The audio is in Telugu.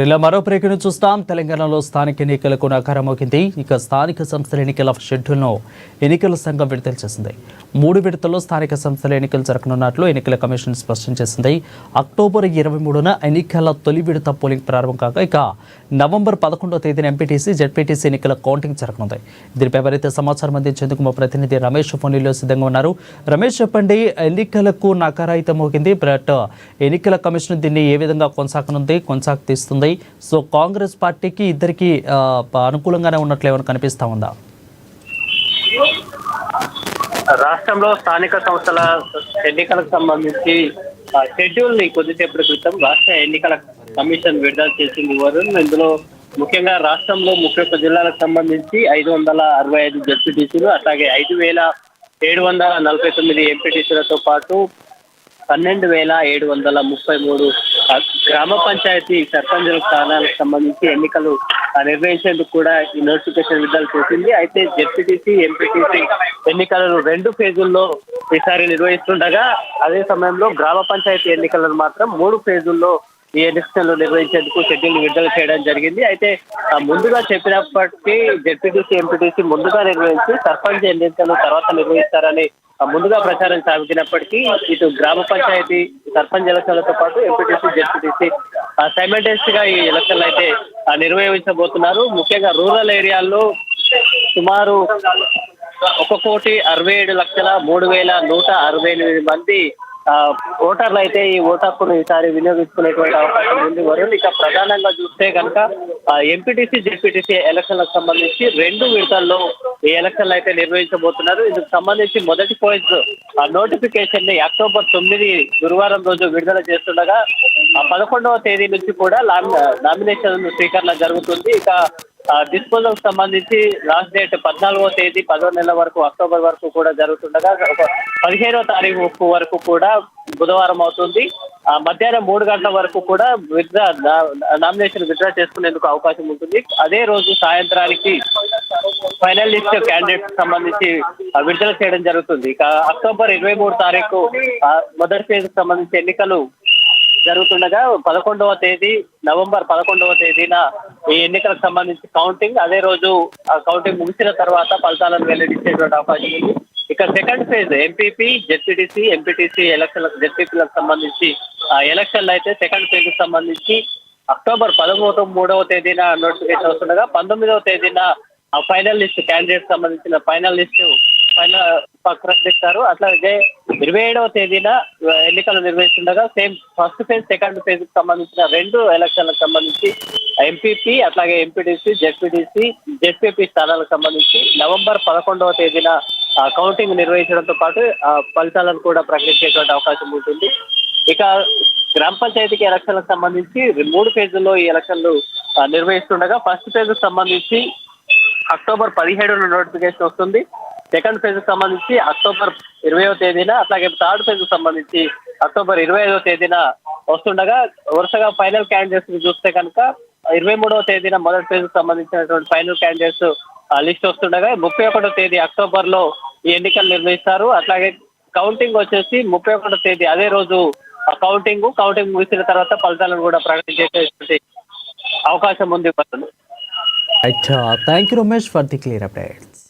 ఇలా మరో బ్రేక్ను చూస్తాం. తెలంగాణలో స్థానిక ఎన్నికలకు నకారం మోగింది. ఇక స్థానిక సంస్థల ఎన్నికల షెడ్యూల్ను ఎన్నికల సంఘం విడుదల చేసింది. 3 విడతల్లో స్థానిక సంస్థల ఎన్నికలు జరగనున్నట్లు ఎన్నికల కమిషన్ స్పష్టం చేసింది. అక్టోబర్ 23న ఎన్నికల తొలి విడత పోలింగ్ ప్రారంభం కాగా ఇక నవంబర్ 11వ తేదీన ఎంపీటీసీ, జెడ్పీటీసీ ఎన్నికల కౌంటింగ్ జరగనుంది. దీనిపై మరింత సమాచారం అందించేందుకు మా ప్రతినిధి రమేష్ ఫోన్లో సిద్ధంగా ఉన్నారు. రమేష్, చెప్పండి, ఎన్నికలకు నకారైతే మోగింది, బట్ ఎన్నికల కమిషన్ దీన్ని ఏ విధంగా కొనసాగిస్తుంది? సో కాంగ్రెస్ పార్టీకి ఇద్దరికి అనుకూలంగానే ఉన్నట్లు ఏమైనా కనిపిస్తా ఉందా? రాష్ట్రంలో స్థానిక సంస్థల ఎన్నికలకు సంబంధించి షెడ్యూల్ ని కొద్దిసేపటి క్రితం రాష్ట్ర ఎన్నికల కమిషన్ విడుదల చేసింది. ఇందులో ముఖ్యంగా రాష్ట్రంలో 31 జిల్లాలకు సంబంధించి 565 జెడ్పీటీసీలు, అట్లాగే 5749 ఎంపీటీసీలతో పాటు 12,733 గ్రామ పంచాయతీ సర్పంచుల స్థానాలకు సంబంధించి ఎన్నికలు నిర్వహించేందుకు కూడా ఈ నోటిఫికేషన్ విడుదల చేసింది. అయితే జెడ్పీటీసీ, ఎంపీటీసీ ఎన్నికలను 2 ఫేజుల్లో ఈసారి నిర్వహిస్తుండగా, అదే సమయంలో గ్రామ పంచాయతీ ఎన్నికలను మాత్రం 3 ఫేజుల్లో ఈ ఎన్నికలు నిర్వహించేందుకు షెడ్యూల్ విడుదల చేయడం జరిగింది. అయితే ముందుగా చెప్పినప్పటికీ జెడ్పీటీసీ, ఎంపీటీసీ ముందుగా నిర్వహించి సర్పంచ్ ఎన్నికలు తర్వాత నిర్వహిస్తారని ముందుగా ప్రచారం సాగినప్పటికీ ఇటు గ్రామ పంచాయతీ సర్పంచ్ ఎలక్షన్లతో పాటు ఎంపీటీసీ, జెడ్పీటీసీ సైమల్టేనియస్ గా ఈ ఎలక్షన్లు అయితే నిర్వహించబోతున్నారు. ముఖ్యంగా రూరల్ ఏరియాల్లో సుమారు 1,67,03,168 మంది ఓటర్లు అయితే ఈ ఓటు హక్కును ఈసారి వినియోగించుకునేటువంటి అవకాశం ఉంది. ఇక ప్రధానంగా చూస్తే కనుక ఎంపీటీసీ, జెడ్పీటీసీ ఎలక్షన్లకు సంబంధించి 2 విడతల్లో ఈ ఎలక్షన్లు అయితే నిర్వహించబోతున్నారు. ఇందుకు సంబంధించి మొదటి ఫేజ్ నోటిఫికేషన్ ని అక్టోబర్ 9 గురువారం రోజు విడుదల చేస్తుండగా 11వ తేదీ నుంచి కూడా నామినేషన్ స్వీకరణ జరుగుతుంది. ఇక డిస్పోజల్ సంబంధించి లాస్ట్ డేట్ 14వ తేదీ 10వ నెల వరకు, అక్టోబర్ వరకు కూడా జరుగుతుండగా 15వ తారీఖు వరకు కూడా బుధవారం అవుతుంది. మధ్యాహ్నం 3 గంటల వరకు కూడా నామినేషన్ విత్డ్రా చేసుకునేందుకు అవకాశం ఉంటుంది. అదే రోజు సాయంత్రానికి ఫైనల్ లిస్ట్ క్యాండిడేట్స్ సంబంధించి విడుదల చేయడం జరుగుతుంది. ఇక అక్టోబర్ 23 తారీఖు మొదటి ఫేజ్ సంబంధించి ఎన్నికలు జరుగుతుండగా నవంబర్ 11వ తేదీన ఈ ఎన్నికలకు సంబంధించి కౌంటింగ్, అదే రోజు కౌంటింగ్ ముగిసిన తర్వాత ఫలితాలను వెల్లడించేటువంటి అవకాశం ఉంది. ఇక second phase MPP, ZPTC, MPTC ఎలక్షన్లకు, జెడ్పీపీలకు సంబంధించి ఎలక్షన్లు అయితే సెకండ్ ఫేజ్ కి సంబంధించి అక్టోబర్ 13వ తేదీన నోటిఫికేషన్ వస్తుండగా 19వ తేదీన ఫైనల్ లిస్ట్ క్యాండిడేట్ సంబంధించిన ఫైనల్ లిస్ట్ ప్రకటిస్తారు. అట్లాగే 27వ తేదీన ఎన్నికలు నిర్వహిస్తుండగా same first phase, second phase కి సంబంధించిన 2 ఎలక్షన్లకు సంబంధించి ఎంపీపీ, అట్లాగే ఎంపీటీసీ, జెడ్పీపీ స్థానాలకు సంబంధించి నవంబర్ 11వ తేదీన కౌంటింగ్ నిర్వహించడంతో పాటు ఫలితాలను కూడా ప్రకటించేటువంటి అవకాశం ఉంటుంది. ఇక గ్రామ పంచాయతీకి ఎలక్షన్లకు సంబంధించి 3 ఫేజుల్లో ఈ ఎలక్షన్లు నిర్వహిస్తుండగా ఫస్ట్ ఫేజ్ కు సంబంధించి అక్టోబర్ 17న నోటిఫికేషన్ వస్తుంది. సెకండ్ ఫేజ్ కు సంబంధించి అక్టోబర్ 20వ తేదీన, అట్లాగే థర్డ్ ఫేజ్ కు సంబంధించి అక్టోబర్ 25వ తేదీన వస్తుండగా, వరుసగా ఫైనల్ క్యాండిడేట్స్ చూస్తే కనుక 23వ తేదీన మొదటి ఫేజ్ కు సంబంధించినటువంటి ఫైనల్ క్యాండిడేట్స్ లిస్ట్ వస్తుండగా 31వ తేదీ అక్టోబర్ లో ఈ ఎన్నికలు నిర్వహిస్తారు. అట్లాగే కౌంటింగ్ వచ్చేసి 31వ తేదీ అదే రోజు కౌంటింగ్ ముగిసిన తర్వాత ఫలితాలను కూడా ప్రకటించేటువంటి అవకాశం ఉంది. Thank you Ramesh for the clear updates.